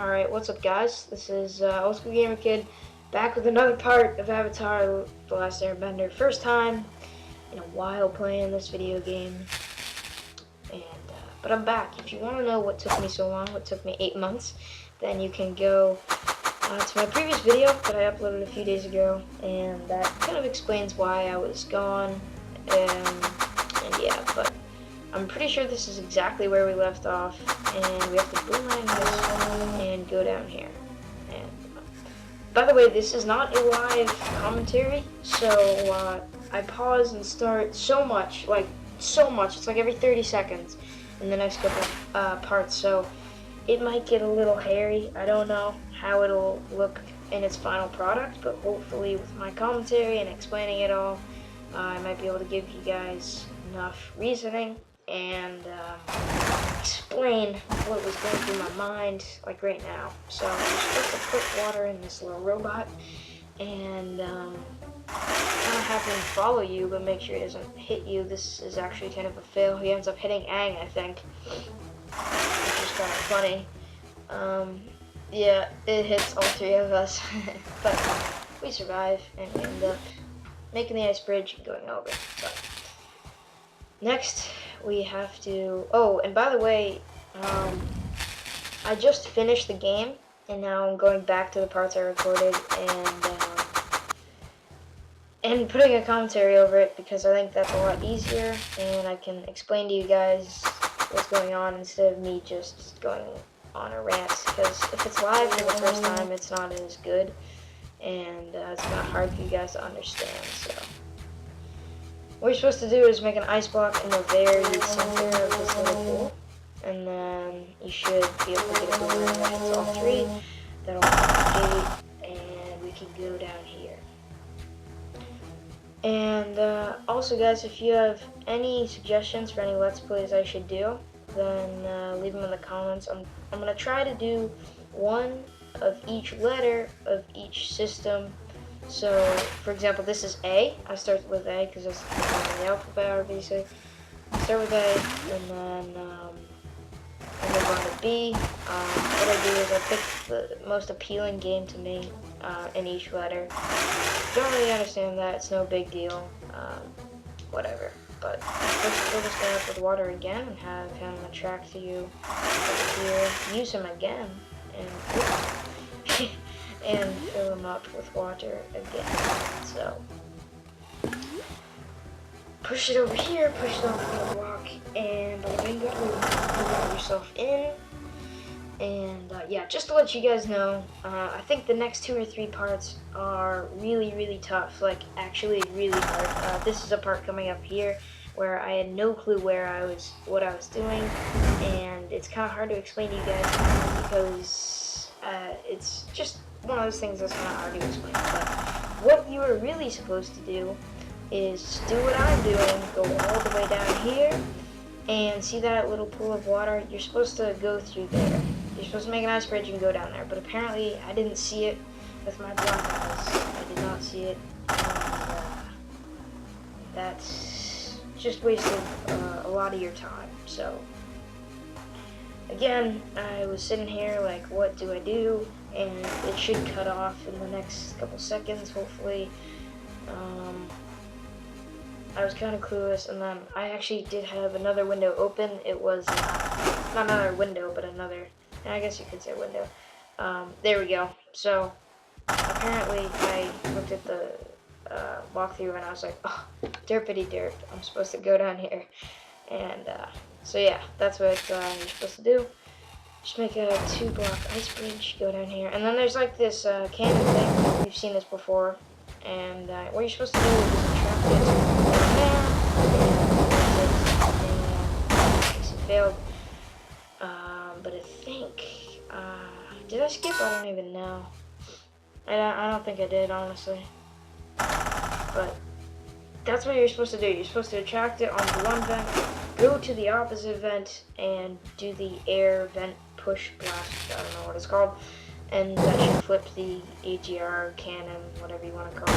Alright, what's up guys? This is Old School Gamer Kid back with another part of Avatar The Last Airbender. First time in a while playing this video game. But I'm back. If you want to know what took me so long, what took me 8 months, then you can go to my previous video that I uploaded a few days ago, and that kind of explains why I was gone, and yeah, but I'm pretty sure this is exactly where we left off, and we have to boomerang this and go down here. And by the way, this is not a live commentary, so I pause and start so much, it's like every 30 seconds in the next couple parts, so it might get a little hairy. I don't know how it'll look in its final product, but hopefully with my commentary and explaining it all, I might be able to give you guys enough reasoning and explain what was going through my mind, like right now. So you're supposed to put water in this little robot and kind of have him follow you, but make sure he doesn't hit you. This is actually kind of a fail. He ends up hitting Aang, I think, which is kind of funny. Yeah, it hits all three of us, but we survive and we end up making the ice bridge and going over. But next, we have to... Oh, and by the way, I just finished the game, and now I'm going back to the parts I recorded and putting a commentary over it, because I think that's a lot easier, and I can explain to you guys what's going on instead of me just going on a rant, because if it's live for the first time, it's not as good, and it's kind of hard for you guys to understand, so... What you're supposed to do is make an ice block in the very center of this little pool, and then you should be able to get a boomerang that hits all three. That'll activate, and we can go down here. And also guys, if you have any suggestions for any Let's Plays I should do, then leave them in the comments. I'm going to try to do one of each letter of each system. So, for example, this is A. I start with A because that's the alphabet, obviously. I start with A, and then I move on to B. What I do is I pick the most appealing game to me in each letter. Don't really understand that, it's no big deal. Whatever. But first, fill this guy up with water again and have him attract to you over here. Use him again, and and fill them up with water again. So push it over here, push it off the block, and bing, you got yourself in. And yeah, just to let you guys know, I think the next 2 or 3 parts are really tough, like actually really hard. This is a part coming up here where I had no clue what I was doing, and it's kind of hard to explain to you guys because it's just one of those things that's kind of hard to explain. But what you are really supposed to do is do what I'm doing, go all the way down here, and see that little pool of water? You're supposed to go through there. You're supposed to make an ice bridge and go down there, but apparently I didn't see it with my blind eyes. I did not see it, and that's just wasted a lot of your time. So again, I was sitting here like, what do I do? And it should cut off in the next couple seconds, hopefully. I was kind of clueless, and then I actually did have another window open. It was not another window, but another, I guess you could say window. There we go. So apparently I looked at the walkthrough and I was like, oh, derpity derp, I'm supposed to go down here. And so yeah, that's what you're supposed to do. Just make a 2-block ice bridge, go down here, and then there's like this cannon thing. You've seen this before, and what you're supposed to do is attract it down there, and it failed. But I think, did I skip? I don't even know. I don't think I did, honestly. But that's what you're supposed to do. You're supposed to attract it onto one vent, go to the opposite vent, and do the air vent push blast, I don't know what it's called, and that should flip the AGR cannon, whatever you want to call it.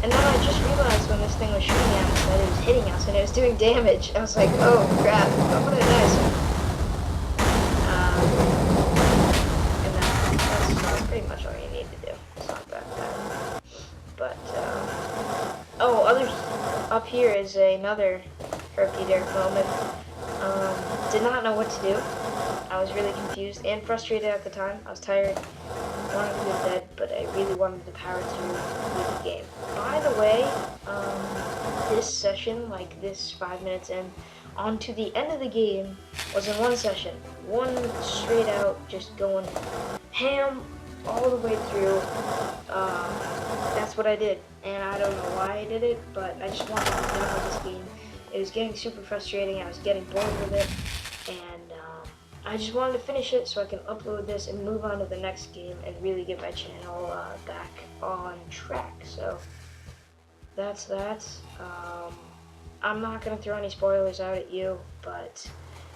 And then I just realized when this thing was shooting at us that it was hitting us and it was doing damage. I was like, oh crap, I'm gonna die soon. was another herky-jerk moment. Did not know what to do. I was really confused and frustrated at the time. I was tired, wanted to go to bed, but I really wanted to power through with the game. By the way, this session, like this 5 minutes in, on to the end of the game, was in one session. One straight out, just going ham all the way through. That's what I did, and I don't know why I did it, but I just wanted to be done with this game. It was getting super frustrating. I was getting bored with it, and I just wanted to finish it so I can upload this and move on to the next game and really get my channel back on track. So that's that. I'm not going to throw any spoilers out at you, but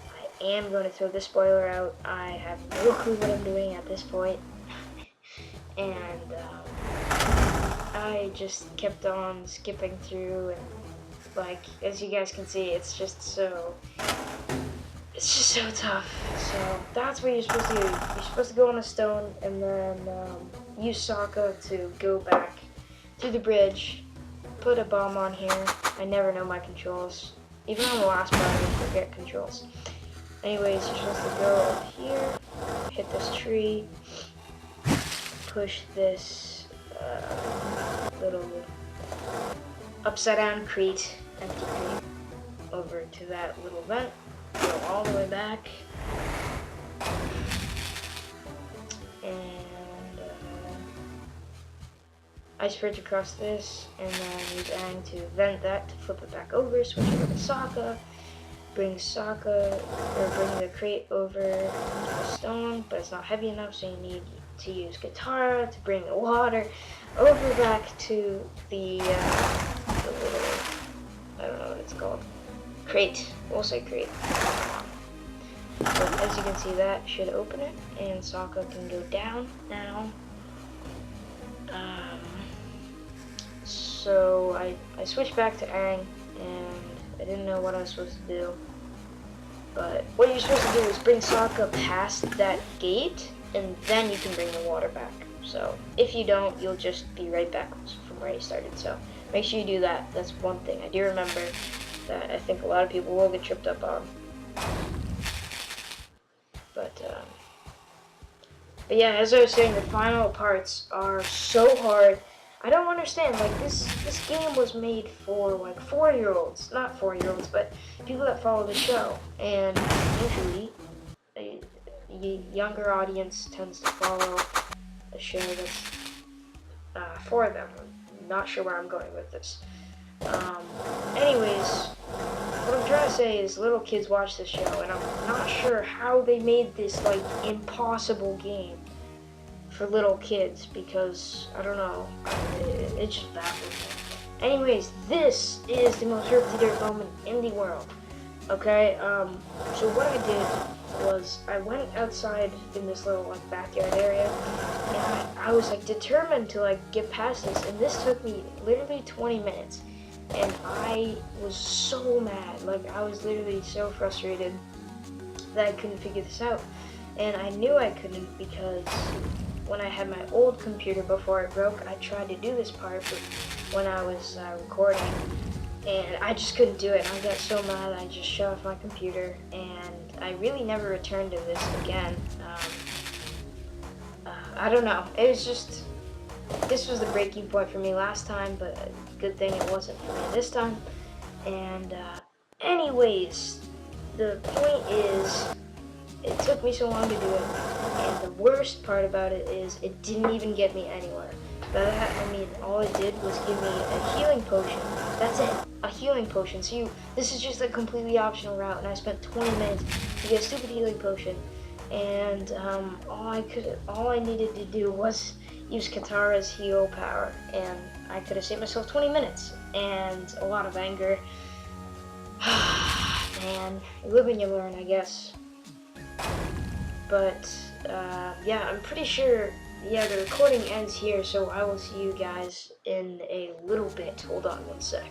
I am going to throw this spoiler out. I have no clue what I'm doing at this point. And I just kept on skipping through, and like, as you guys can see, it's just so tough. So that's what you're supposed to do. You're supposed to go on a stone and then use Sokka to go back through the bridge, put a bomb on here. I never know my controls. Even on the last part, I forget controls. Anyways, you're supposed to go up here, hit this tree, push this little upside down crate, empty crate, over to that little vent. Go all the way back, and ice bridge across this, and then use Aang to vent that to flip it back over, switch over to Sokka, bring the crate over to the stone, but it's not heavy enough, so you need to use Katara to bring the water over back to the little, I don't know what it's called, crate. We'll say crate. But as you can see, that should open it, and Sokka can go down now. So I switched back to Aang, and I didn't know what I was supposed to do. But what you're supposed to do is bring Sokka past that gate, and then you can bring the water back. So if you don't, you'll just be right back from where you started. So make sure you do that. That's one thing I do remember that I think a lot of people will get tripped up on. But yeah, as I was saying, the final parts are so hard. I don't understand, like, this game was made for, like, 4-year-olds. Not 4-year-olds, but people that follow the show. And usually, a younger audience tends to follow a show that's for them. I'm not sure where I'm going with this. Anyways, what I'm trying to say is little kids watch this show, and I'm not sure how they made this, like, impossible game for little kids, because, I don't know, it just baffles me. Anyways, this is the most herky-jerk moment in the world, okay? So what I did was, I went outside in this little, like, backyard area, and I was, like, determined to, like, get past this, and this took me literally 20 minutes. And I was so mad, like, I was literally so frustrated that I couldn't figure this out. And I knew I couldn't because when I had my old computer before it broke, I tried to do this part when I was recording, and I just couldn't do it. I got so mad, I just shut off my computer, and I really never returned to this again. I don't know, it was just, this was the breaking point for me last time, but good thing it wasn't for me this time. And anyways, the point is, it took me so long to do it, and the worst part about it is it didn't even get me anywhere. I mean, all it did was give me a healing potion. That's it, a healing potion. So this is just a completely optional route, and I spent 20 minutes to get a stupid healing potion. And all I needed to do was use Katara's heal power, and I could have saved myself 20 minutes and a lot of anger. Man, you live and you learn, I guess. But yeah, I'm pretty sure, yeah, the recording ends here, so I will see you guys in a little bit. Hold on one sec.